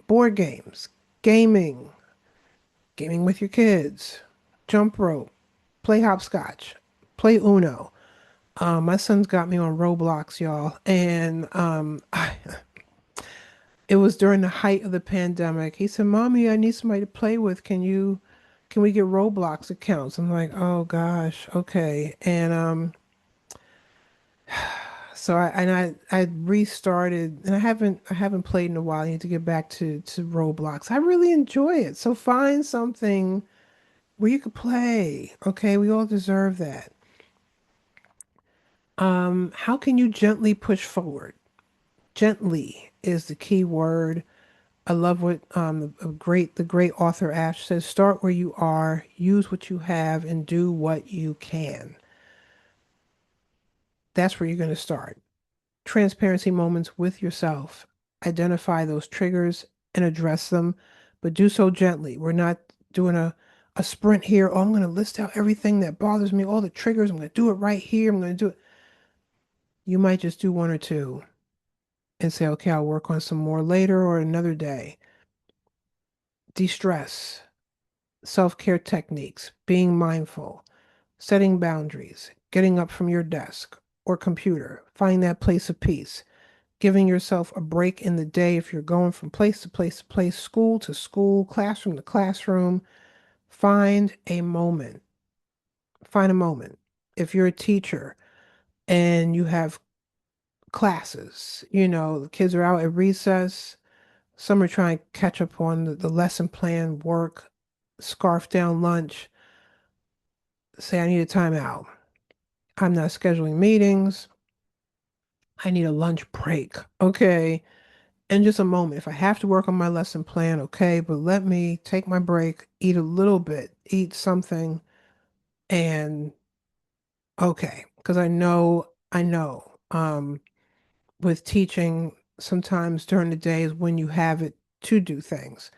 board games, gaming, gaming with your kids, jump rope, play hopscotch, play Uno. My son's got me on Roblox, y'all, and it was during the height of the pandemic. He said, "Mommy, I need somebody to play with. Can we get Roblox accounts?" I'm like, "Oh gosh, okay." And so I restarted, and I haven't played in a while. I need to get back to Roblox. I really enjoy it. So find something where you could play. Okay, we all deserve that. How can you gently push forward? Gently is the key word. I love what the great author Ash says. Start where you are, use what you have, and do what you can. That's where you're going to start. Transparency moments with yourself. Identify those triggers and address them, but do so gently. We're not doing a sprint here. Oh, I'm going to list out everything that bothers me, all the triggers. I'm going to do it right here. I'm going to do it. You might just do one or two and say, okay, I'll work on some more later or another day. De-stress, self-care techniques, being mindful, setting boundaries, getting up from your desk or computer, find that place of peace, giving yourself a break in the day if you're going from place to place to place, school to school, classroom to classroom. Find a moment. Find a moment. If you're a teacher and you have classes, the kids are out at recess, some are trying to catch up on the lesson plan, work, scarf down lunch, say, I need a timeout. I'm not scheduling meetings. I need a lunch break. Okay. In just a moment. If I have to work on my lesson plan, okay, but let me take my break, eat a little bit, eat something, and okay. Because I know, with teaching, sometimes during the day is when you have it to do things.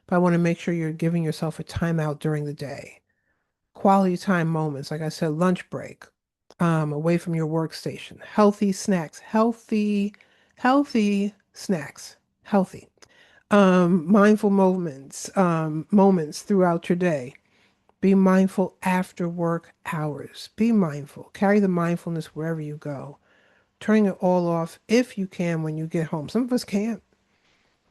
But I want to make sure you're giving yourself a timeout during the day. Quality time moments, like I said, lunch break, away from your workstation, healthy snacks, healthy snacks, healthy. Mindful moments throughout your day. Be mindful after work hours. Be mindful. Carry the mindfulness wherever you go. Turning it all off if you can when you get home. Some of us can't.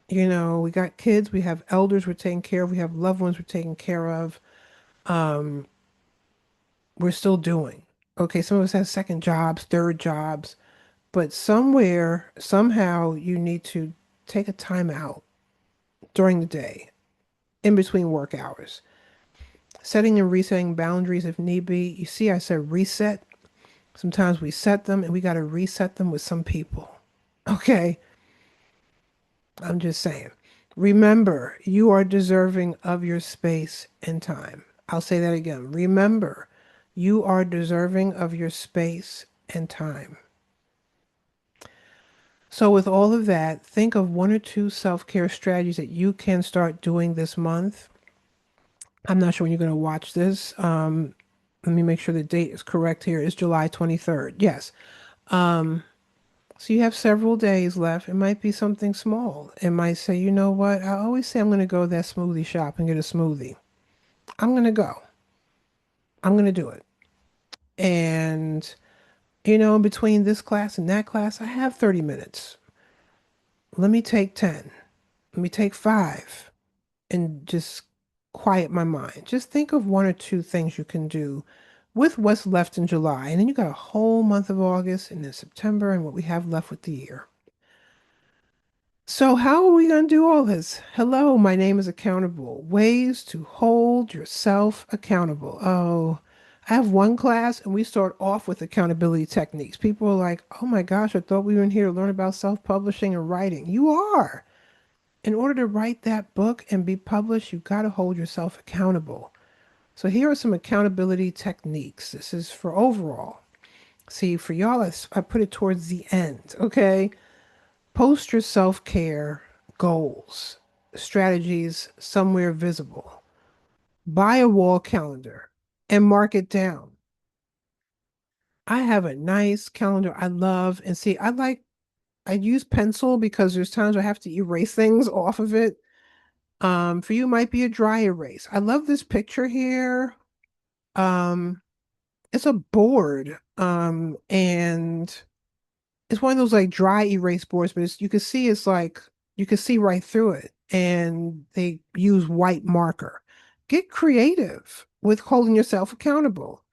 We got kids, we have elders we're taking care of, we have loved ones we're taking care of. Um, we're still doing. Okay, some of us have second jobs, third jobs, but somewhere, somehow, you need to take a time out during the day, in between work hours. Setting and resetting boundaries if need be. You see, I said reset. Sometimes we set them and we got to reset them with some people. Okay, I'm just saying. Remember, you are deserving of your space and time. I'll say that again. Remember, you are deserving of your space and time. So, with all of that, think of one or two self care strategies that you can start doing this month. I'm not sure when you're going to watch this. Let me make sure the date is correct here. It's July 23rd. Yes. Um, so you have several days left. It might be something small. It might say, you know what? I always say I'm going to go to that smoothie shop and get a smoothie. I'm going to go. I'm going to do it. And, in between this class and that class, I have 30 minutes. Let me take 10. Let me take 5 and just quiet my mind. Just think of one or two things you can do with what's left in July. And then you got a whole month of August and then September and what we have left with the year. So, how are we going to do all this? Hello, my name is Accountable. Ways to hold yourself accountable. Oh, I have one class and we start off with accountability techniques. People are like, oh my gosh, I thought we were in here to learn about self-publishing and writing. You are. In order to write that book and be published, you've got to hold yourself accountable. So here are some accountability techniques. This is for overall. See, for y'all, I put it towards the end, okay? Post your self-care goals, strategies somewhere visible. Buy a wall calendar and mark it down. I have a nice calendar I love. And see, I use pencil because there's times I have to erase things off of it. For you, it might be a dry erase. I love this picture here. Um, it's a board. And it's one of those like dry erase boards, but you can see it's like you can see right through it. And they use white marker. Get creative with holding yourself accountable.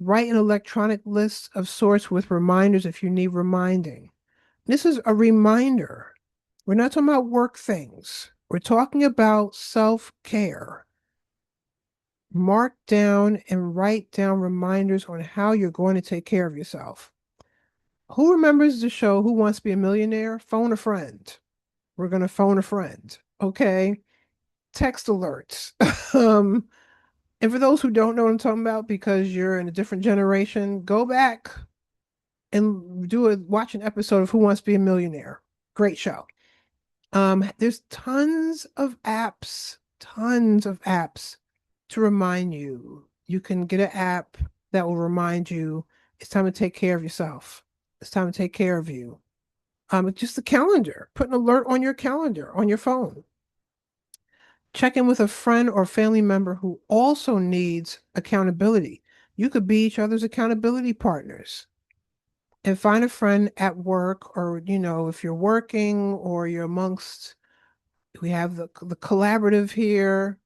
Write an electronic list of sorts with reminders if you need reminding. This is a reminder. We're not talking about work things. We're talking about self-care. Mark down and write down reminders on how you're going to take care of yourself. Who remembers the show Who Wants to Be a Millionaire? Phone a friend. We're going to phone a friend. Okay. Text alerts. um, and for those who don't know what I'm talking about, because you're in a different generation, go back and watch an episode of Who Wants to Be a Millionaire. Great show. There's tons of apps to remind you. You can get an app that will remind you it's time to take care of yourself. It's time to take care of you. Just the calendar. Put an alert on your calendar on your phone. Check in with a friend or family member who also needs accountability. You could be each other's accountability partners. And find a friend at work, or if you're working or you're amongst, we have the collaborative here.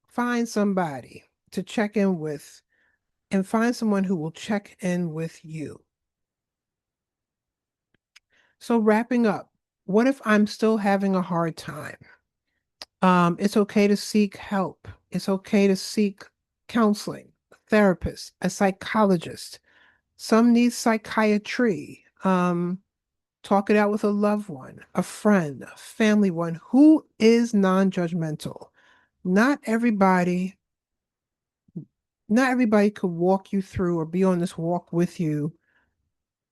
Find somebody to check in with and find someone who will check in with you. So wrapping up, what if I'm still having a hard time? It's okay to seek help. It's okay to seek counseling, a therapist, a psychologist. Some need psychiatry. Talk it out with a loved one, a friend, a family one who is non-judgmental. Not everybody, not everybody could walk you through or be on this walk with you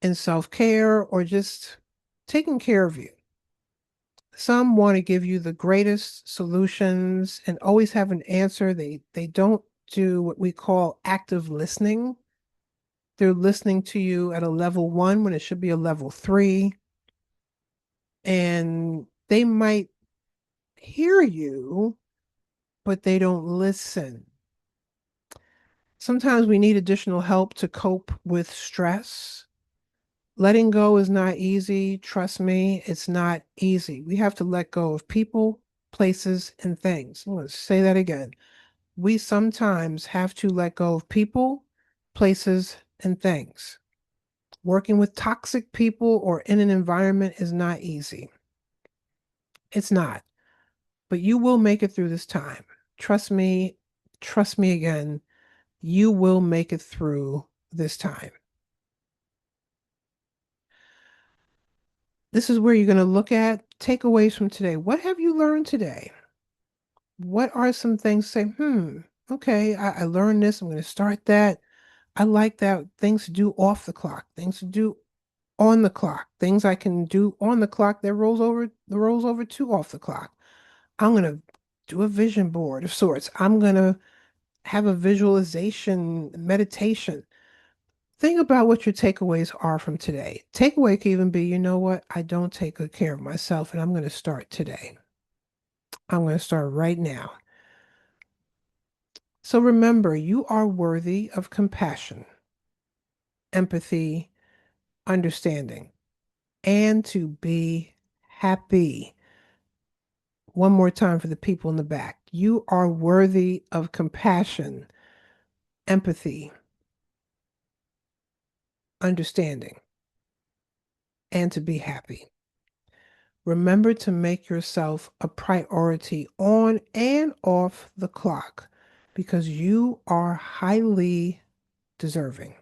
in self-care or just taking care of you. Some want to give you the greatest solutions and always have an answer. They don't do what we call active listening. They're listening to you at a level 1 when it should be a level 3. And they might hear you, but they don't listen. Sometimes we need additional help to cope with stress. Letting go is not easy. Trust me, it's not easy. We have to let go of people, places, and things. I'm going to say that again. We sometimes have to let go of people, places, and things. Working with toxic people or in an environment is not easy. It's not. But you will make it through this time. Trust me. Trust me again. You will make it through this time. This is where you're going to look at takeaways from today. What have you learned today? What are some things say, okay, I learned this. I'm going to start that. I like that. Things to do off the clock, things to do on the clock, things I can do on the clock that rolls over to off the clock. I'm going to do a vision board of sorts. I'm going to have a visualization meditation. Think about what your takeaways are from today. Takeaway can even be, you know what? I don't take good care of myself, and I'm going to start today. I'm going to start right now. So remember, you are worthy of compassion, empathy, understanding, and to be happy. One more time for the people in the back. You are worthy of compassion, empathy, understanding, and to be happy. Remember to make yourself a priority on and off the clock because you are highly deserving.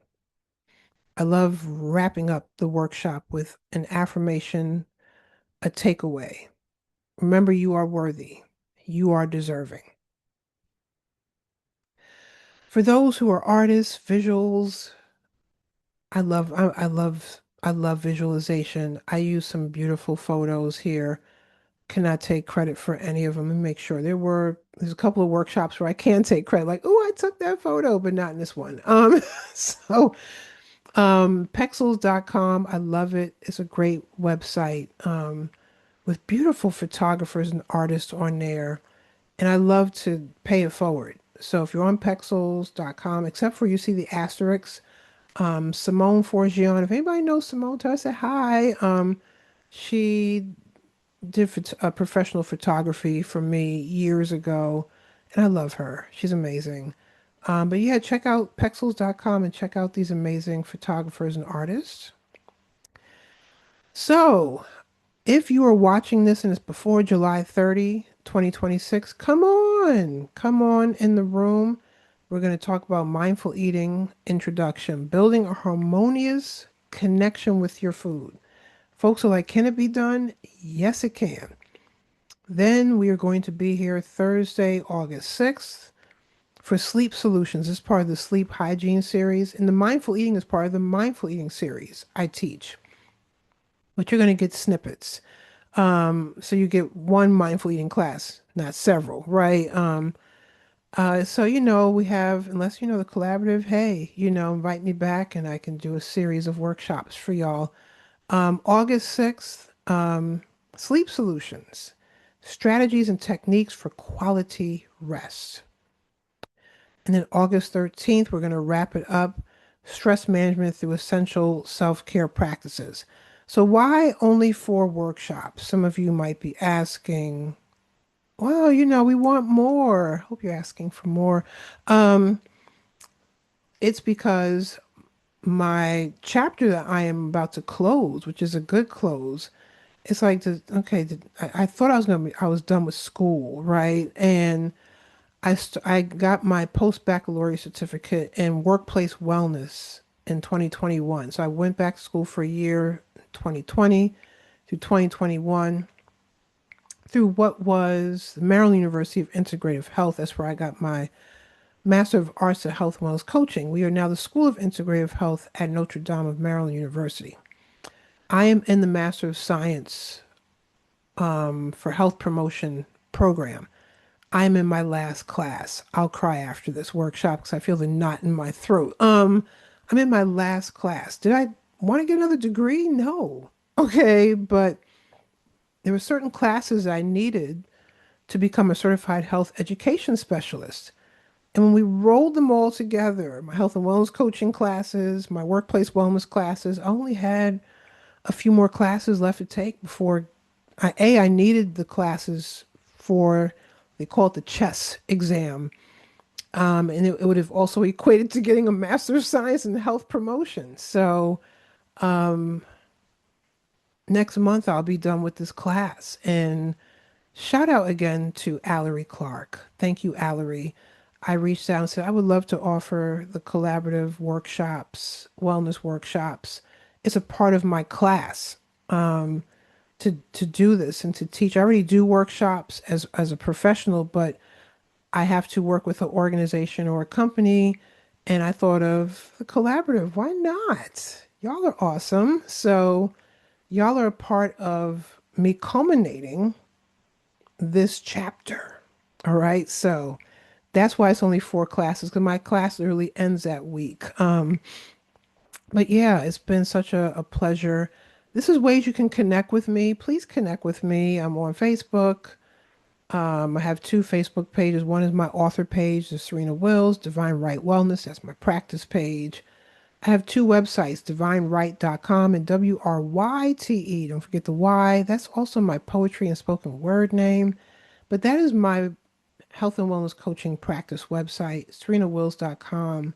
I love wrapping up the workshop with an affirmation, a takeaway. Remember, you are worthy. You are deserving. For those who are artists, visuals, I love visualization. I use some beautiful photos here. Cannot take credit for any of them and make sure there's a couple of workshops where I can take credit, like, oh, I took that photo, but not in this one. So Pexels.com, I love it. It's a great website with beautiful photographers and artists on there. And I love to pay it forward. So if you're on Pexels.com, except for you see the asterisks, Simone Forgione, if anybody knows Simone, tell her I say hi. She did professional photography for me years ago, and I love her. She's amazing. But yeah, check out Pexels.com and check out these amazing photographers and artists. So, if you are watching this and it's before July 30, 2026, come on in the room. We're going to talk about mindful eating introduction, building a harmonious connection with your food. Folks are like, can it be done? Yes, it can. Then we are going to be here Thursday, August 6th for Sleep Solutions. This is part of the Sleep Hygiene series. And the Mindful Eating is part of the Mindful Eating series I teach. But you're going to get snippets. So you get one mindful eating class, not several, right? So we have, unless you know the collaborative, hey, invite me back and I can do a series of workshops for y'all. August 6th, sleep solutions, strategies and techniques for quality rest. And then August 13th, we're going to wrap it up, stress management through essential self-care practices. So why only 4 workshops? Some of you might be asking, well, we want more. Hope you're asking for more. Um, it's because my chapter that I am about to close, which is a good close, it's like, I thought I was done with school, right? And I got my post-baccalaureate certificate in workplace wellness in 2021. So I went back to school for a year, 2020 through 2021, through what was the Maryland University of Integrative Health. That's where I got my Master of Arts in Health and Wellness Coaching. We are now the School of Integrative Health at Notre Dame of Maryland University. I am in the Master of Science for Health Promotion program. I'm in my last class. I'll cry after this workshop because I feel the knot in my throat. I'm in my last class. Did I want to get another degree? No. Okay, but there were certain classes I needed to become a certified health education specialist. And when we rolled them all together, my health and wellness coaching classes, my workplace wellness classes, I only had a few more classes left to take before I needed the classes for, they call it the chess exam. And it would have also equated to getting a master's of science in health promotion. So next month I'll be done with this class. And shout out again to Allery Clark. Thank you, Allery. I reached out and said I would love to offer the collaborative workshops, wellness workshops. It's a part of my class to do this and to teach. I already do workshops as a professional, but I have to work with an organization or a company, and I thought of the collaborative. Why not? Y'all are awesome. So y'all are a part of me culminating this chapter. All right. So That's why it's only 4 classes because my class literally ends that week. But yeah, it's been such a pleasure. This is ways you can connect with me. Please connect with me. I'm on Facebook. I have 2 Facebook pages. One is my author page, the Serena Wills, Divine Right Wellness. That's my practice page. I have 2 websites, divinewryte.com and WRYTE. Don't forget the Y. That's also my poetry and spoken word name. But that is my health and wellness coaching practice website. SerenaWills.com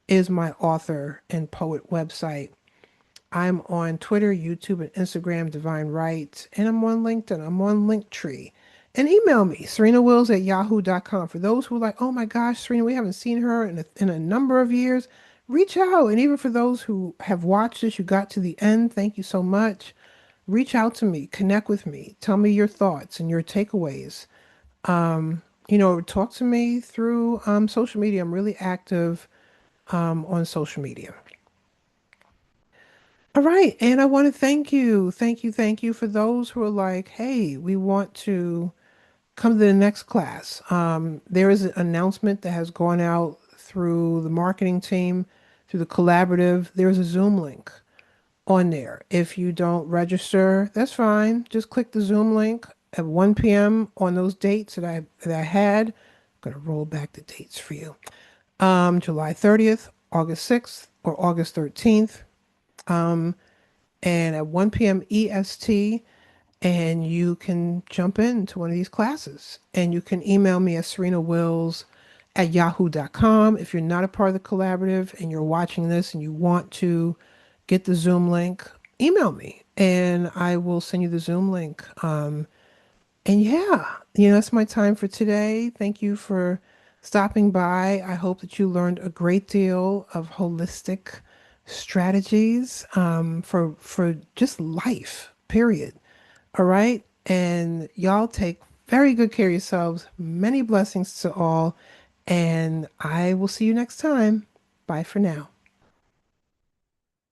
is my author and poet website. I'm on Twitter, YouTube, and Instagram, Divine Right, and I'm on LinkedIn. I'm on Linktree. And email me, serenawills@yahoo.com. For those who are like, oh my gosh, Serena, we haven't seen her in a number of years, reach out. And even for those who have watched this, you got to the end, thank you so much. Reach out to me, connect with me, tell me your thoughts and your takeaways. Talk to me through social media. I'm really active on social media. All right. And I want to thank you. Thank you. Thank you for those who are like, hey, we want to come to the next class. There is an announcement that has gone out through the marketing team, through the collaborative. There's a Zoom link on there. If you don't register, that's fine. Just click the Zoom link at 1 p.m. on those dates that I had. I'm gonna roll back the dates for you. July 30th, August 6th, or August 13th. And at 1 p.m. EST, and you can jump into one of these classes. And you can email me at serenawills@yahoo.com. If you're not a part of the collaborative and you're watching this and you want to get the Zoom link, email me and I will send you the Zoom link. And yeah, that's my time for today. Thank you for stopping by. I hope that you learned a great deal of holistic strategies for just life, period. All right. And y'all take very good care of yourselves. Many blessings to all. And I will see you next time. Bye for now.